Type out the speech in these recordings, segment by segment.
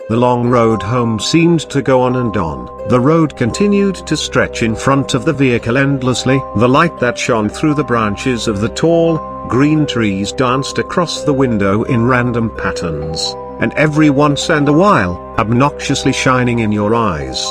The long road home seemed to go on and on. The road continued to stretch in front of the vehicle endlessly. The light that shone through the branches of the tall, green trees danced across the window in random patterns, and every once and a while, obnoxiously shining in your eyes.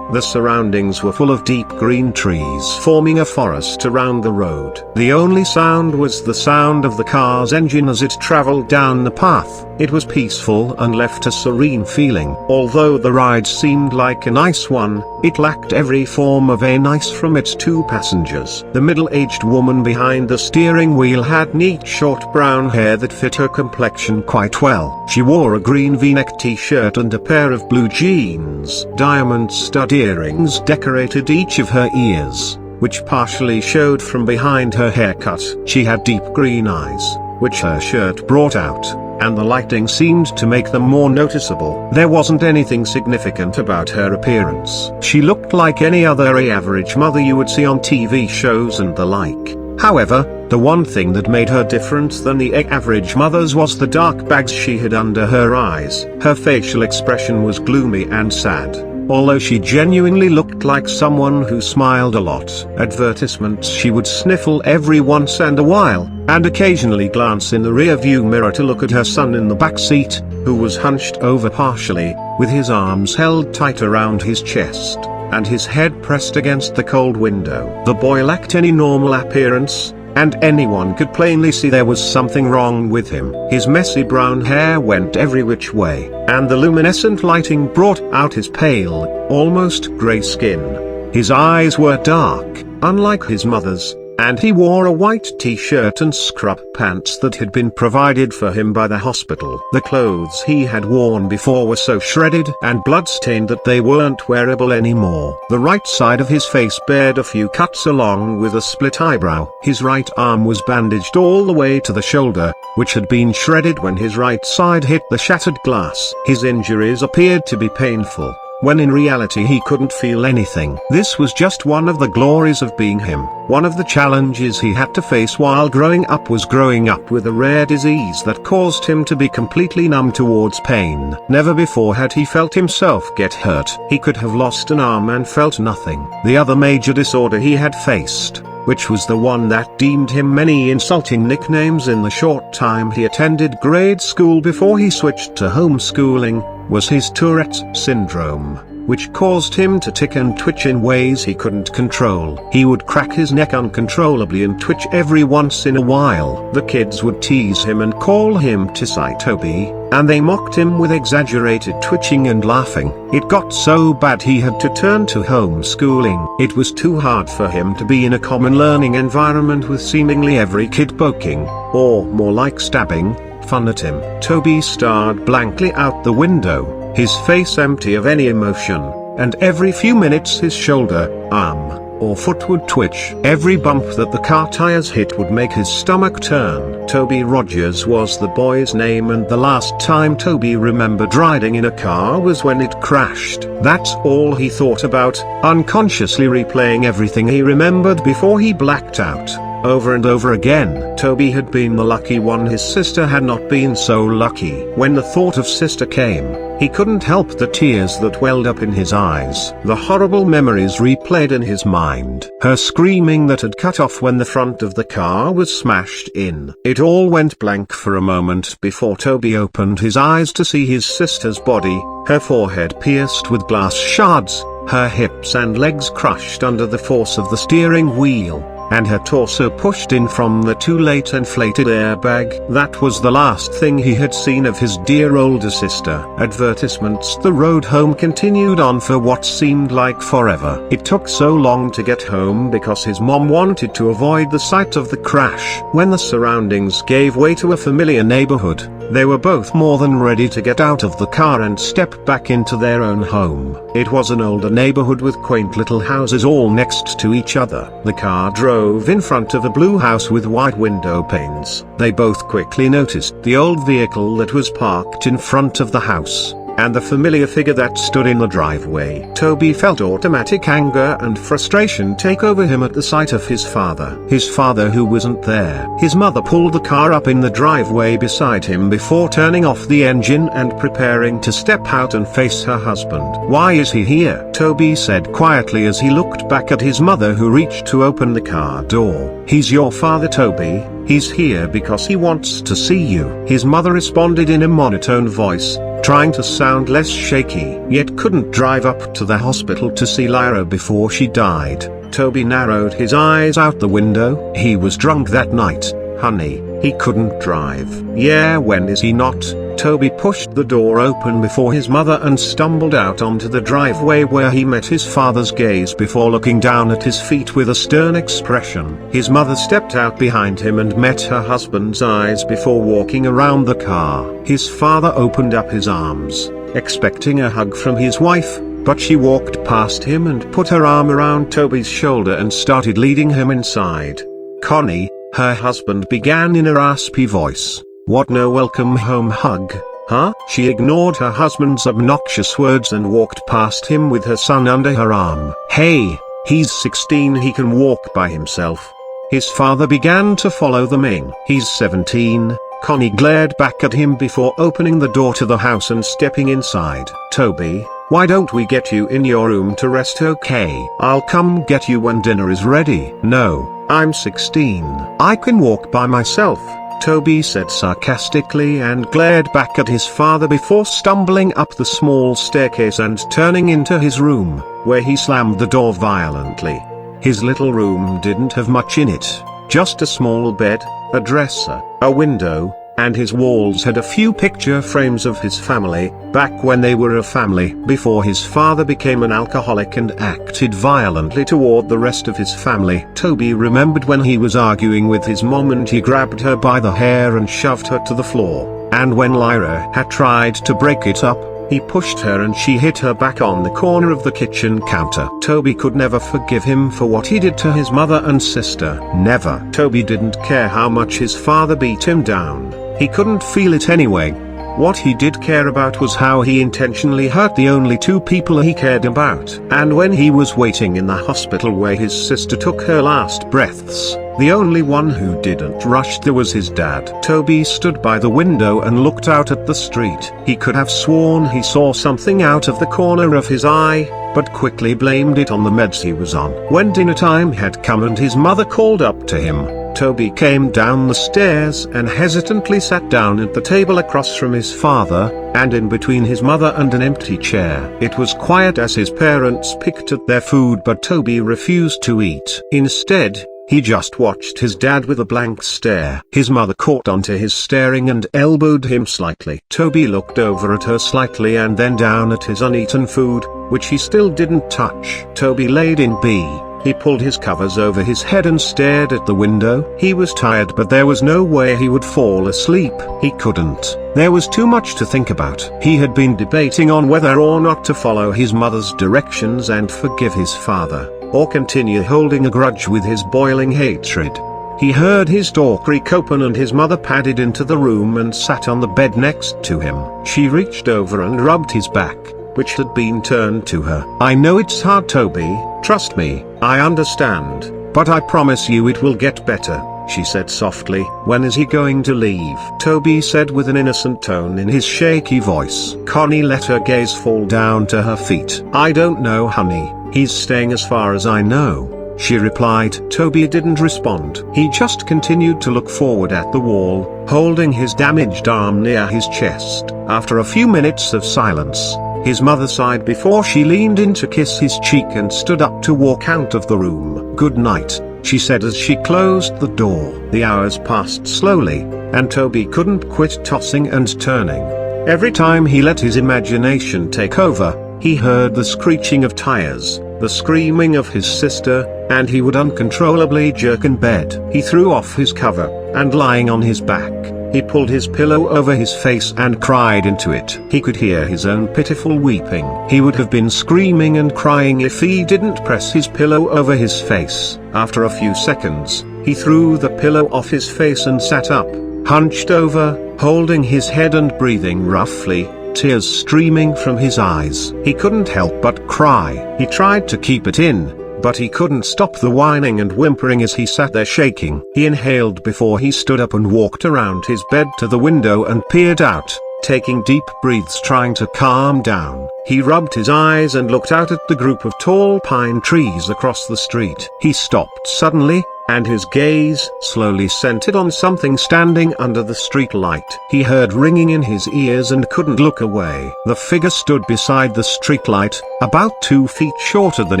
The surroundings were full of deep green trees forming a forest around the road. The only sound was the sound of the car's engine as it traveled down the path. It was peaceful and left a serene feeling. Although the ride seemed like a nice one, it lacked every form of a nice from its two passengers. The middle-aged woman behind the steering wheel had neat short brown hair that fit her complexion quite well. She wore a green V-neck t-shirt and a pair of blue jeans. Diamond stud earrings decorated each of her ears, which partially showed from behind her haircut. She had deep green eyes, which her shirt brought out, and the lighting seemed to make them more noticeable. There wasn't anything significant about her appearance. She looked like any other average mother you would see on TV shows and the like. However, the one thing that made her different than the average mothers was the dark bags she had under her eyes. Her facial expression was gloomy and sad, although she genuinely looked like someone who smiled a lot. Advertisements she would sniffle every once and a while, and occasionally glance in the rear-view mirror to look at her son in the back seat, who was hunched over partially, with his arms held tight around his chest, and his head pressed against the cold window. The boy lacked any normal appearance, and anyone could plainly see there was something wrong with him. His messy brown hair went every which way, and the luminescent lighting brought out his pale, almost grey skin. His eyes were dark, unlike his mother's, and he wore a white t-shirt and scrub pants that had been provided for him by the hospital. The clothes he had worn before were so shredded and blood-stained that they weren't wearable anymore. The right side of his face bared a few cuts along with a split eyebrow. His right arm was bandaged all the way to the shoulder, which had been shredded when his right side hit the shattered glass. His injuries appeared to be painful, when in reality he couldn't feel anything. This was just one of the glories of being him. One of the challenges he had to face while growing up was growing up with a rare disease that caused him to be completely numb towards pain. Never before had he felt himself get hurt. He could have lost an arm and felt nothing. The other major disorder he had faced, which was the one that deemed him many insulting nicknames in the short time he attended grade school before he switched to homeschooling, was his Tourette's syndrome, which caused him to tick and twitch in ways he couldn't control. He would crack his neck uncontrollably and twitch every once in a while. The kids would tease him and call him Ticci-Toby, and they mocked him with exaggerated twitching and laughing. It got so bad he had to turn to homeschooling. It was too hard for him to be in a common learning environment with seemingly every kid poking, or more like stabbing, fun at him. Toby stared blankly out the window, his face empty of any emotion, and every few minutes his shoulder, arm, or foot would twitch. Every bump that the car tires hit would make his stomach turn. Toby Rogers was the boy's name, and the last time Toby remembered riding in a car was when it crashed. That's all he thought about, unconsciously replaying everything he remembered before he blacked out. Over and over again. Toby had been the lucky one. His sister had not been so lucky. When the thought of sister came, he couldn't help the tears that welled up in his eyes. The horrible memories replayed in his mind. Her screaming that had cut off when the front of the car was smashed in. It all went blank for a moment before Toby opened his eyes to see his sister's body, her forehead pierced with glass shards, her hips and legs crushed under the force of the steering wheel, and her torso pushed in from the too late inflated airbag. That was the last thing he had seen of his dear older sister. Advertisements. The road home continued on for what seemed like forever. It took so long to get home because his mom wanted to avoid the sight of the crash. When the surroundings gave way to a familiar neighborhood, they were both more than ready to get out of the car and step back into their own home. It was an older neighborhood with quaint little houses all next to each other. The car drove in front of a blue house with white window panes. They both quickly noticed the old vehicle that was parked in front of the house. and the familiar figure that stood in the driveway. Toby felt automatic anger and frustration take over him at the sight of his father. His father who wasn't there. His mother pulled the car up in the driveway beside him before turning off the engine and preparing to step out and face her husband. "Why is he here?" Toby said quietly as he looked back at his mother who reached to open the car door. "He's your father, Toby. He's here because he wants to see you," his mother responded in a monotone voice, trying to sound less shaky. Yet couldn't drive up to the hospital to see Lyra before she died. Toby narrowed his eyes out the window. He was drunk that night, honey. He couldn't drive. Yeah, when is he not? Toby pushed the door open before his mother and stumbled out onto the driveway where he met his father's gaze before looking down at his feet with a stern expression. His mother stepped out behind him and met her husband's eyes before walking around the car. His father opened up his arms, expecting a hug from his wife, but she walked past him and put her arm around Toby's shoulder and started leading him inside. "Connie," her husband began in a raspy voice. "What, no welcome home hug, huh?" She ignored her husband's obnoxious words and walked past him with her son under her arm. "Hey, he's 16, he can walk by himself." His father began to follow them in. "He's 17, Connie glared back at him before opening the door to the house and stepping inside. "Toby, why don't we get you in your room to rest, okay? I'll come get you when dinner is ready." "No, I'm 16. I can walk by myself," Toby said sarcastically and glared back at his father before stumbling up the small staircase and turning into his room, where he slammed the door violently. His little room didn't have much in it, just a small bed, a dresser, a window, and his walls had a few picture frames of his family, back when they were a family, before his father became an alcoholic and acted violently toward the rest of his family. Toby remembered when he was arguing with his mom and he grabbed her by the hair and shoved her to the floor, and when Lyra had tried to break it up, he pushed her and she hit her back on the corner of the kitchen counter. Toby could never forgive him for what he did to his mother and sister. Never. Toby didn't care how much his father beat him down. He couldn't feel it anyway. What he did care about was how he intentionally hurt the only two people he cared about. And when he was waiting in the hospital where his sister took her last breaths, the only one who didn't rush there was his dad. Toby stood by the window and looked out at the street. He could have sworn he saw something out of the corner of his eye, but quickly blamed it on the meds he was on. When dinner time had come and his mother called up to him, Toby came down the stairs and hesitantly sat down at the table across from his father, and in between his mother and an empty chair. It was quiet as his parents picked at their food, but Toby refused to eat. Instead, he just watched his dad with a blank stare. His mother caught onto his staring and elbowed him slightly. Toby looked over at her slightly and then down at his uneaten food, which he still didn't touch. Toby laid in B. He pulled his covers over his head and stared at the window. He was tired, but there was no way he would fall asleep. He couldn't. There was too much to think about. He had been debating on whether or not to follow his mother's directions and forgive his father, or continue holding a grudge with his boiling hatred. He heard his door creak open and his mother padded into the room and sat on the bed next to him. She reached over and rubbed his back, which had been turned to her. "I know it's hard, Toby, trust me, I understand, but I promise you it will get better," she said softly. "When is he going to leave?" Toby said with an innocent tone in his shaky voice. Connie let her gaze fall down to her feet. "I don't know, honey, he's staying as far as I know," she replied. Toby didn't respond. He just continued to look forward at the wall, holding his damaged arm near his chest. After a few minutes of silence, his mother sighed before she leaned in to kiss his cheek and stood up to walk out of the room. "Good night," she said as she closed the door. The hours passed slowly, and Toby couldn't quit tossing and turning. Every time he let his imagination take over, he heard the screeching of tires, the screaming of his sister, and he would uncontrollably jerk in bed. He threw off his cover, and lying on his back, he pulled his pillow over his face and cried into it. He could hear his own pitiful weeping. He would have been screaming and crying if he didn't press his pillow over his face. After a few seconds, he threw the pillow off his face and sat up, hunched over, holding his head and breathing roughly. tears streaming from his eyes. He couldn't help but cry. He tried to keep it in, but he couldn't stop the whining and whimpering as he sat there shaking. He inhaled before he stood up and walked around his bed to the window and peered out, taking deep breaths trying to calm down. He rubbed his eyes and looked out at the group of tall pine trees across the street. He stopped suddenly, and his gaze slowly centered on something standing under the street light. He heard ringing in his ears and couldn't look away. The figure stood beside the street light, about 2 feet shorter than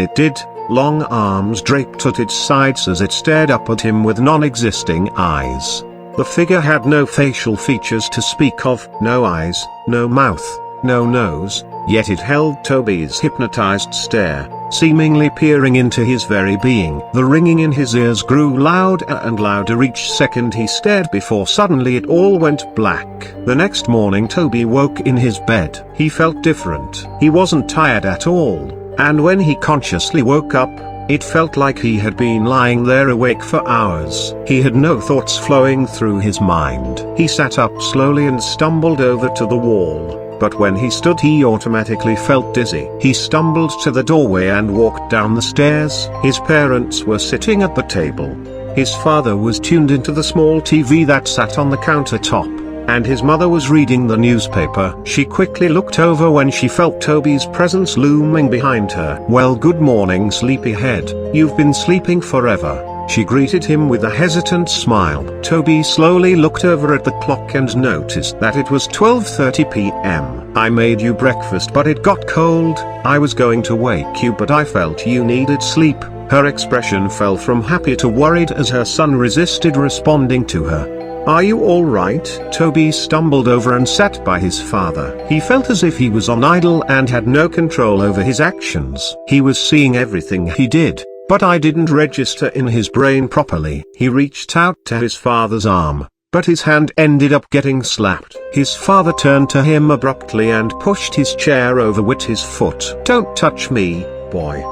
it did, long arms draped at its sides as it stared up at him with non-existing eyes. The figure had no facial features to speak of, no eyes, no mouth, no nose, yet it held Toby's hypnotized stare, seemingly peering into his very being. The ringing in his ears grew louder and louder each second he stared before suddenly it all went black. The next morning Toby woke in his bed. He felt different. He wasn't tired at all, and when he consciously woke up, it felt like he had been lying there awake for hours. He had no thoughts flowing through his mind. He sat up slowly and stumbled over to the wall, but when he stood he automatically felt dizzy. He stumbled to the doorway and walked down the stairs. His parents were sitting at the table. His father was tuned into the small TV that sat on the countertop, and his mother was reading the newspaper. She quickly looked over when she felt Toby's presence looming behind her. "Well, good morning, sleepyhead. You've been sleeping forever," she greeted him with a hesitant smile. Toby slowly looked over at the clock and noticed that it was 12:30 p.m. "I made you breakfast but it got cold. I was going to wake you but I felt you needed sleep." Her expression fell from happy to worried as her son resisted responding to her. "Are you all right?" Toby stumbled over and sat by his father. He felt as if he was on idle and had no control over his actions. He was seeing everything he did, but I didn't register in his brain properly. He reached out to his father's arm, but his hand ended up getting slapped. His father turned to him abruptly and pushed his chair over with his foot. "Don't touch me, boy,"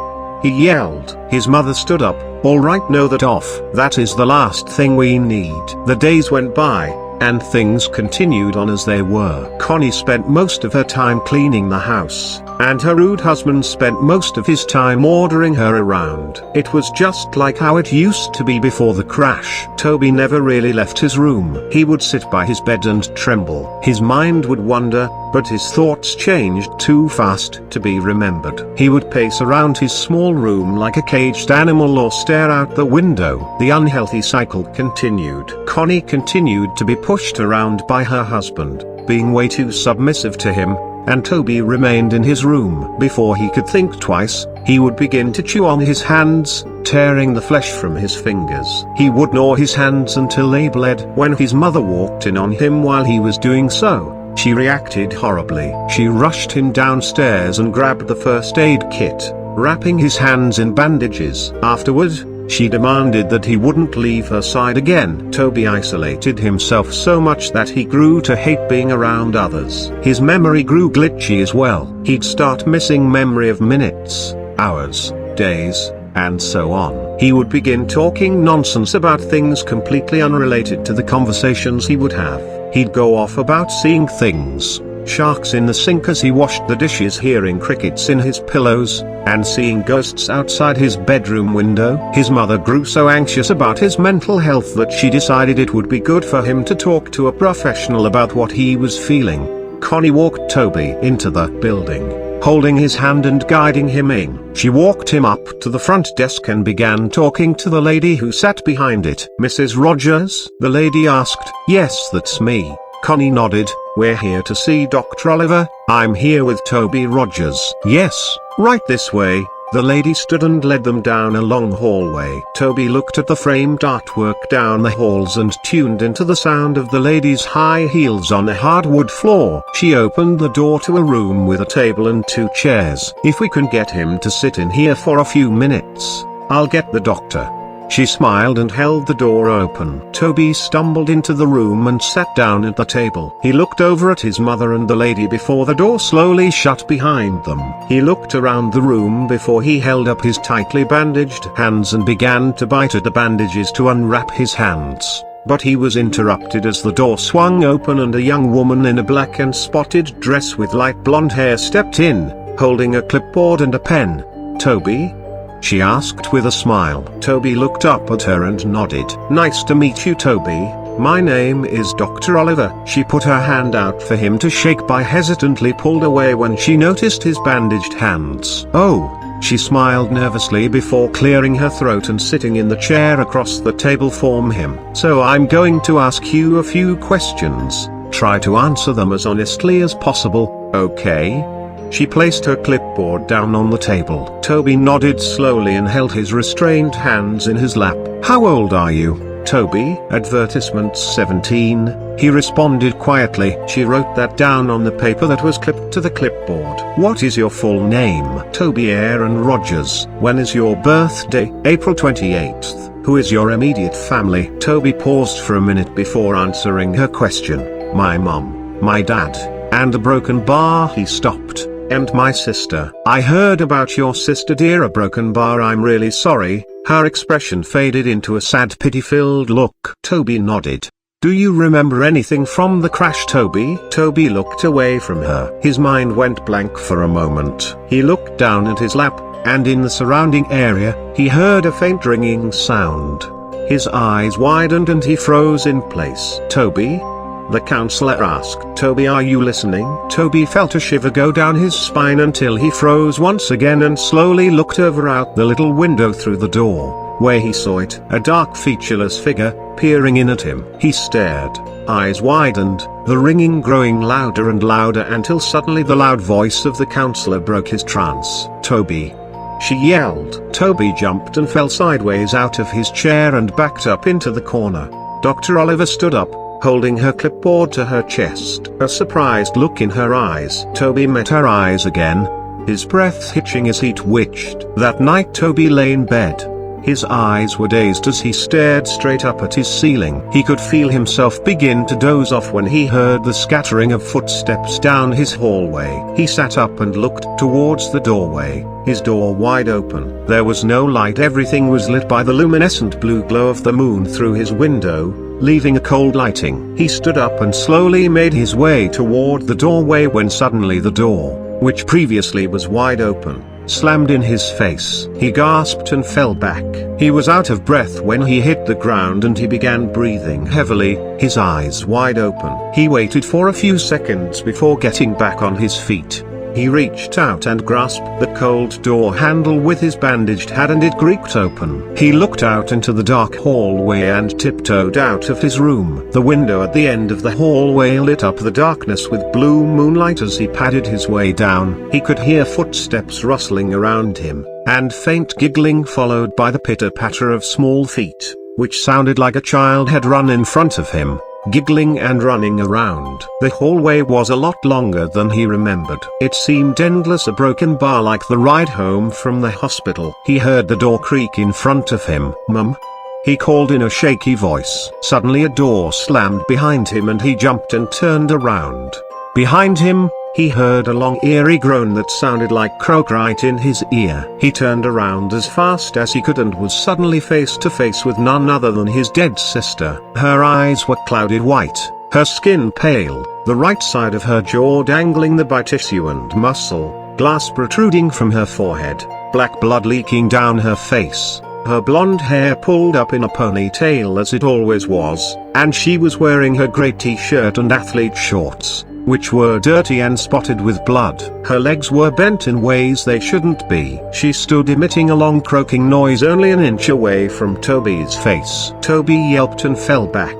he yelled. His mother stood up. "All right, know that off. That is the last thing we need." The days went by, and things continued on as they were. Connie spent most of her time cleaning the house, and her rude husband spent most of his time ordering her around. It was just like how it used to be before the crash. Toby never really left his room. He would sit by his bed and tremble. His mind would wander, but his thoughts changed too fast to be remembered. He would pace around his small room like a caged animal or stare out the window. The unhealthy cycle continued. Connie continued to be pushed around by her husband, being way too submissive to him, and Toby remained in his room. Before he could think twice, he would begin to chew on his hands, tearing the flesh from his fingers. He would gnaw his hands until they bled. When his mother walked in on him while he was doing so, she reacted horribly. She rushed him downstairs and grabbed the first aid kit, wrapping his hands in bandages. Afterward, she demanded that he wouldn't leave her side again. Toby isolated himself so much that he grew to hate being around others. His memory grew glitchy as well. He'd start missing memory of minutes, hours, days, and so on. He would begin talking nonsense about things completely unrelated to the conversations he would have. He'd go off about seeing things, sharks in the sink as he washed the dishes, hearing crickets in his pillows, and seeing ghosts outside his bedroom window. His mother grew so anxious about his mental health that she decided it would be good for him to talk to a professional about what he was feeling. Connie walked Toby into the building, holding his hand and guiding him in. She walked him up to the front desk and began talking to the lady who sat behind it. "Mrs. Rogers?" the lady asked. "Yes, that's me." Connie nodded. "We're here to see Dr. Oliver. I'm here with Toby Rogers." "Yes, right this way." The lady stood and led them down a long hallway. Toby looked at the framed artwork down the halls and tuned into the sound of the lady's high heels on a hardwood floor. She opened the door to a room with a table and 2 chairs. "If we can get him to sit in here for a few minutes, I'll get the doctor." She smiled and held the door open. Toby stumbled into the room and sat down at the table. He looked over at his mother and the lady before the door slowly shut behind them. He looked around the room before he held up his tightly bandaged hands and began to bite at the bandages to unwrap his hands. but he was interrupted as the door swung open and a young woman in a black and spotted dress with light blonde hair stepped in, holding a clipboard and a pen. "Toby?" she asked with a smile. Toby looked up at her and nodded. "Nice to meet you, Toby. My name is Dr. Oliver." She put her hand out for him to shake but hesitantly pulled away when she noticed his bandaged hands. "Oh," she smiled nervously before clearing her throat and sitting in the chair across the table from him. "So I'm going to ask you a few questions. Try to answer them as honestly as possible, okay?" She placed her clipboard down on the table. Toby nodded slowly and held his restrained hands in his lap. "How old are you, Toby?" "Advertisement 17, he responded quietly. She wrote that down on the paper that was clipped to the clipboard. "What is your full name?" "Toby Aaron Rogers." "When is your birthday?" "April 28th. "Who is your immediate family?" Toby paused for a minute before answering her question. "My mom, my dad, and a broken bar." He stopped. "And my sister." "I heard about your sister, dear. A broken bar. I'm really sorry." Her expression faded into a sad pity-filled look. Toby nodded. "Do you remember anything from the crash, Toby?" Toby looked away from her. His mind went blank for a moment. He looked down at his lap, and in the surrounding area, he heard a faint ringing sound. His eyes widened and he froze in place. "Toby?" the counselor asked. "Toby, are you listening?" Toby felt a shiver go down his spine until he froze once again and slowly looked over out the little window through the door, where he saw it, a dark featureless figure, peering in at him. He stared, eyes widened, the ringing growing louder and louder until suddenly the loud voice of the counselor broke his trance. "Toby!" she yelled. Toby jumped and fell sideways out of his chair and backed up into the corner. Dr. Oliver stood up, holding her clipboard to her chest, a surprised look in her eyes. Toby met her eyes again, his breath hitching as he twitched. That night Toby lay in bed. His eyes were dazed as he stared straight up at his ceiling. He could feel himself begin to doze off when he heard the scattering of footsteps down his hallway. He sat up and looked towards the doorway, his door wide open. There was no light. Everything was lit by the luminescent blue glow of the moon through his window, leaving a cold lighting. He stood up and slowly made his way toward the doorway when suddenly the door, which previously was wide open, slammed in his face. He gasped and fell back. He was out of breath when he hit the ground and he began breathing heavily, his eyes wide open. He waited for a few seconds before getting back on his feet. He reached out and grasped the cold door handle with his bandaged hand and it creaked open. He looked out into the dark hallway and tiptoed out of his room. The window at the end of the hallway lit up the darkness with blue moonlight as he padded his way down. He could hear footsteps rustling around him, and faint giggling followed by the pitter-patter of small feet, which sounded like a child had run in front of him, giggling and running around. The hallway was a lot longer than he remembered. It seemed endless, a broken bar like the ride home from the hospital. He heard the door creak in front of him. "Mum?" he called in a shaky voice. Suddenly a door slammed behind him and he jumped and turned around. Behind him, he heard a long eerie groan that sounded like croak right in his ear. He turned around as fast as he could and was suddenly face to face with none other than his dead sister. Her eyes were clouded white, her skin pale, the right side of her jaw dangling the by tissue and muscle, glass protruding from her forehead, black blood leaking down her face. Her blonde hair pulled up in a ponytail as it always was, and she was wearing her grey t-shirt and athlete shorts, which were dirty and spotted with blood. Her legs were bent in ways they shouldn't be. She stood emitting a long croaking noise only an inch away from Toby's face. Toby yelped and fell back.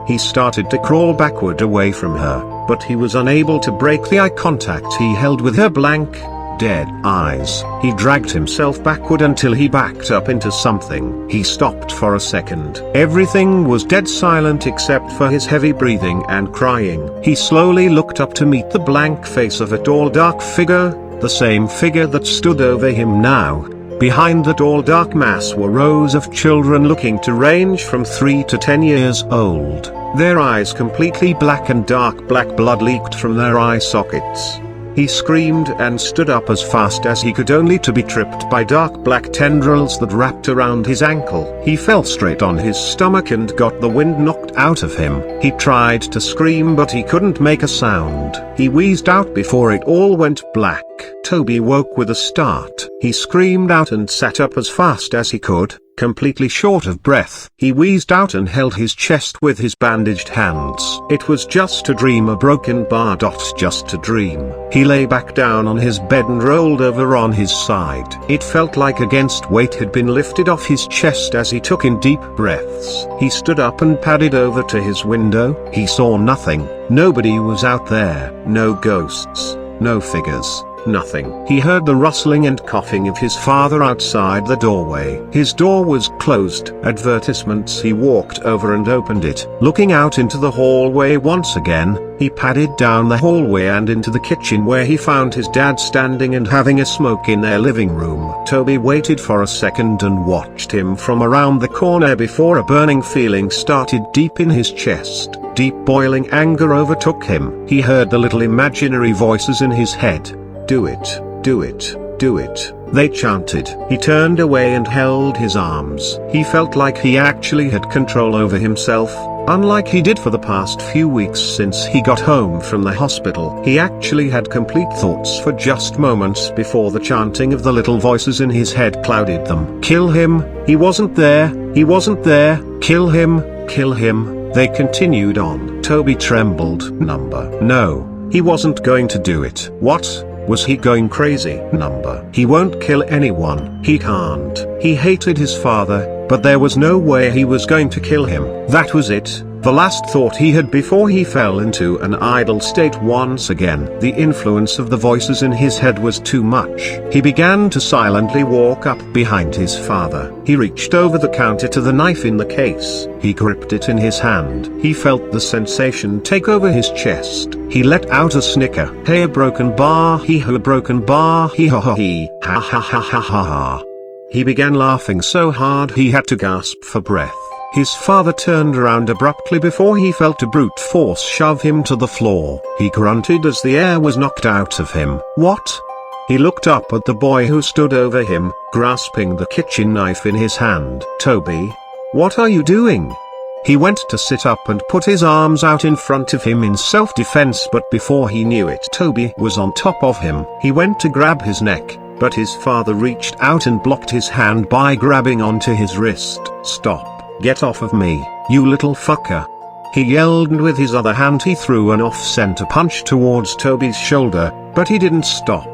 He started to crawl backward away from her, but he was unable to break the eye contact he held with her blank, dead eyes. He dragged himself backward until he backed up into something. He stopped for a second. Everything was dead silent except for his heavy breathing and crying. He slowly looked up to meet the blank face of a tall dark figure, the same figure that stood over him now. Behind the tall dark mass were rows of children looking to range from 3 to 10 years old. Their eyes completely black and dark black blood leaked from their eye sockets. He screamed and stood up as fast as he could, only to be tripped by dark black tendrils that wrapped around his ankle. He fell straight on his stomach and got the wind knocked out of him. He tried to scream but he couldn't make a sound. He wheezed out before it all went black. Toby woke with a start. He screamed out and sat up as fast as he could, completely short of breath. He wheezed out and held his chest with his bandaged hands. It was just a dream, a broken bar. Just a dream. He lay back down on his bed and rolled over on his side. It felt like against weight had been lifted off his chest as he took in deep breaths. He stood up and padded over to his window. He saw nothing. Nobody was out there. No ghosts. No figures. Nothing. He heard the rustling and coughing of his father outside the doorway. His door was closed. Advertisements. He walked over and opened it. Looking out into the hallway once again, he padded down the hallway and into the kitchen, where he found his dad standing and having a smoke in their living room. Toby waited for a second and watched him from around the corner before a burning feeling started deep in his chest. Deep boiling anger overtook him. He heard the little imaginary voices in his head. Do it, do it, do it, they chanted. He turned away and held his arms. He felt like he actually had control over himself, unlike he did for the past few weeks since he got home from the hospital. He actually had complete thoughts for just moments before the chanting of the little voices in his head clouded them. Kill him, he wasn't there, he wasn't there, kill him, they continued on. Toby trembled. No, he wasn't going to do it. What? Was he going crazy? He won't kill anyone. He can't. He hated his father, but there was no way he was going to kill him. That was it. The last thought he had before he fell into an idle state once again. The influence of the voices in his head was too much. He began to silently walk up behind his father. He reached over the counter to the knife in the case. He gripped it in his hand. He felt the sensation take over his chest. He let out a snicker. Hey, a broken bar, a broken bar, ha ha ha. He began laughing so hard he had to gasp for breath. His father turned around abruptly before he felt a brute force shove him to the floor. He grunted as the air was knocked out of him. What? He looked up at the boy who stood over him, grasping the kitchen knife in his hand. Toby, what are you doing? He went to sit up and put his arms out in front of him in self-defense, but before he knew it, Toby was on top of him. He went to grab his neck, but his father reached out and blocked his hand by grabbing onto his wrist. Stop. Get off of me, you little fucker. He yelled, and with his other hand he threw an off-center punch towards Toby's shoulder, but he didn't stop.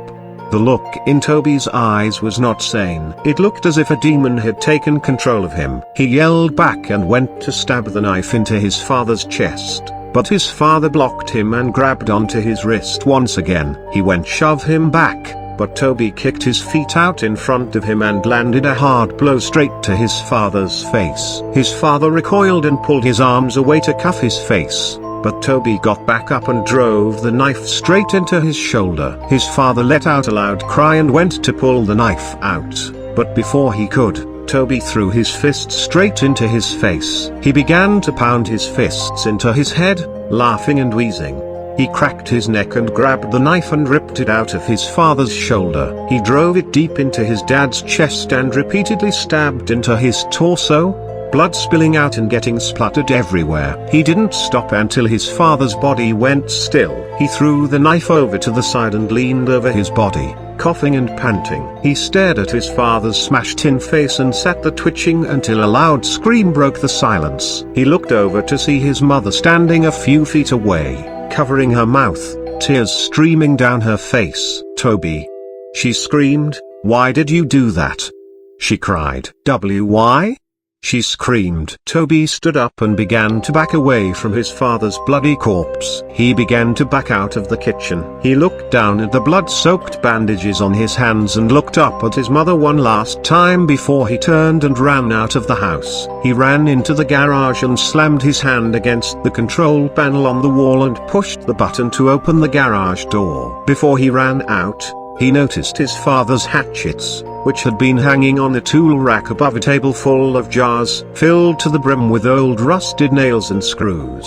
The look in Toby's eyes was not sane. It looked as if a demon had taken control of him. He yelled back and went to stab the knife into his father's chest, but his father blocked him and grabbed onto his wrist once again. He went shove him back, but Toby kicked his feet out in front of him and landed a hard blow straight to his father's face. His father recoiled and pulled his arms away to cuff his face, but Toby got back up and drove the knife straight into his shoulder. His father let out a loud cry and went to pull the knife out, but before he could, Toby threw his fist straight into his face. He began to pound his fists into his head, laughing and wheezing. He cracked his neck and grabbed the knife and ripped it out of his father's shoulder. He drove it deep into his dad's chest and repeatedly stabbed into his torso, blood spilling out and getting splattered everywhere. He didn't stop until his father's body went still. He threw the knife over to the side and leaned over his body, coughing and panting. He stared at his father's smashed-in face and sat there twitching until a loud scream broke the silence. He looked over to see his mother standing a few feet away, covering her mouth, tears streaming down her face. Toby, she screamed, why did you do that? She cried. Why? She screamed. Toby stood up and began to back away from his father's bloody corpse. He began to back out of the kitchen. He looked down at the blood-soaked bandages on his hands and looked up at his mother one last time before he turned and ran out of the house. He ran into the garage and slammed his hand against the control panel on the wall and pushed the button to open the garage door. Before he ran out, he noticed his father's hatchets, which had been hanging on a tool rack above a table full of jars, filled to the brim with old rusted nails and screws.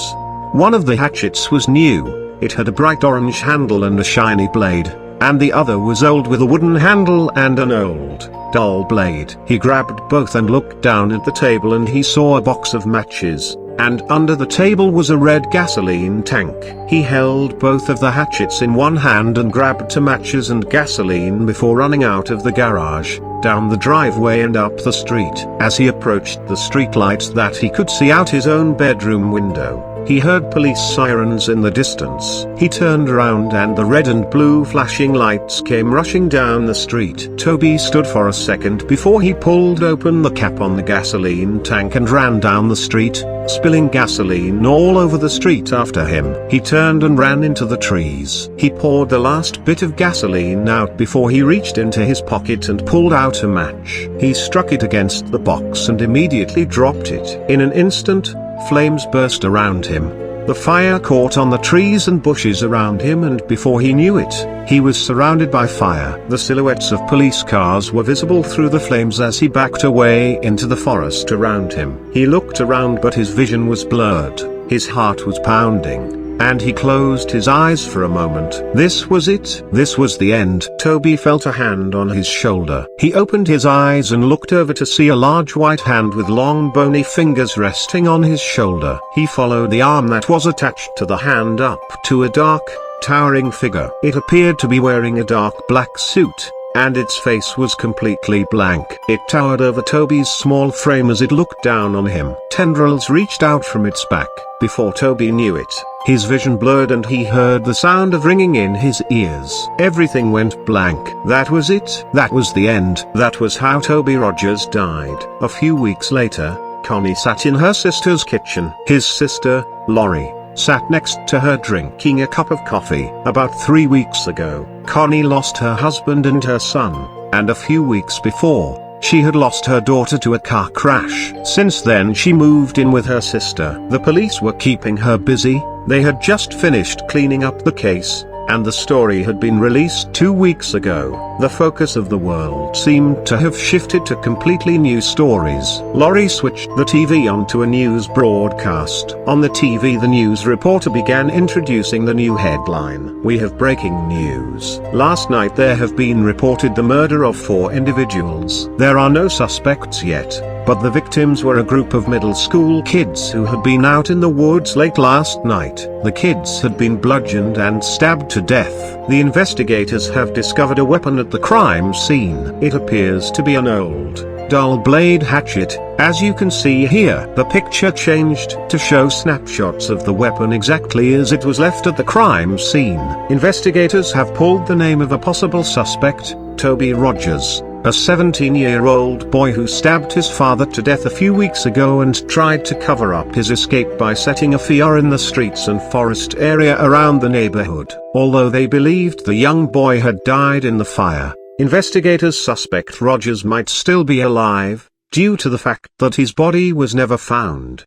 One of the hatchets was new, It had a bright orange handle and a shiny blade, and the other was old with a wooden handle and an old, dull blade. He grabbed both and looked down at the table, and he saw a box of matches, and under the table was a red gasoline tank. He held both of the hatchets in one hand and grabbed two matches and gasoline before running out of the garage, down the driveway and up the street. As he approached the streetlights that he could see out his own bedroom window, he heard police sirens in the distance. He turned around and the red and blue flashing lights came rushing down the street. Toby stood for a second before he pulled open the cap on the gasoline tank and ran down the street, spilling gasoline all over the street after him. He turned and ran into the trees. He poured the last bit of gasoline out before he reached into his pocket and pulled out a match. He struck it against the box and immediately dropped it. In an instant, flames burst around him. The fire caught on the trees and bushes around him, and before he knew it, he was surrounded by fire. The silhouettes of police cars were visible through the flames as he backed away into the forest around him. He looked around, but his vision was blurred. His heart was pounding, and he closed his eyes for a moment. This was it. This was the end. Toby felt a hand on his shoulder. He opened his eyes and looked over to see a large white hand with long bony fingers resting on his shoulder. He followed the arm that was attached to the hand up to a dark, towering figure. It appeared to be wearing a dark black suit, and its face was completely blank. It towered over Toby's small frame as it looked down on him. Tendrils reached out from its back. Before Toby knew it, his vision blurred and he heard the sound of ringing in his ears. Everything went blank. That was it. That was the end. That was how Toby Rogers died. A few weeks later, Connie sat in her sister's kitchen. His sister, Lori, sat next to her drinking a cup of coffee. About 3 weeks ago, Connie lost her husband and her son, and a few weeks before, she had lost her daughter to a car crash. Since then she moved in with her sister. The police were keeping her busy. They had just finished cleaning up the case, and the story had been released 2 weeks ago. The focus of the world seemed to have shifted to completely new stories. Lori switched the TV on to a news broadcast. On the TV, the news reporter began introducing the new headline. "We have breaking news. Last night there have been reported the murder of 4 individuals. There are no suspects yet, but the victims were a group of middle school kids who had been out in the woods late last night. The kids had been bludgeoned and stabbed to death. The investigators have discovered a weapon at the crime scene. It appears to be an old, dull blade hatchet. As you can see here, the picture changed to show snapshots of the weapon exactly as it was left at the crime scene. Investigators have pulled the name of a possible suspect, Toby Rogers, a 17-year-old boy who stabbed his father to death a few weeks ago and tried to cover up his escape by setting a fire in the streets and forest area around the neighborhood. Although they believed the young boy had died in the fire, investigators suspect Rogers might still be alive, due to the fact that his body was never found.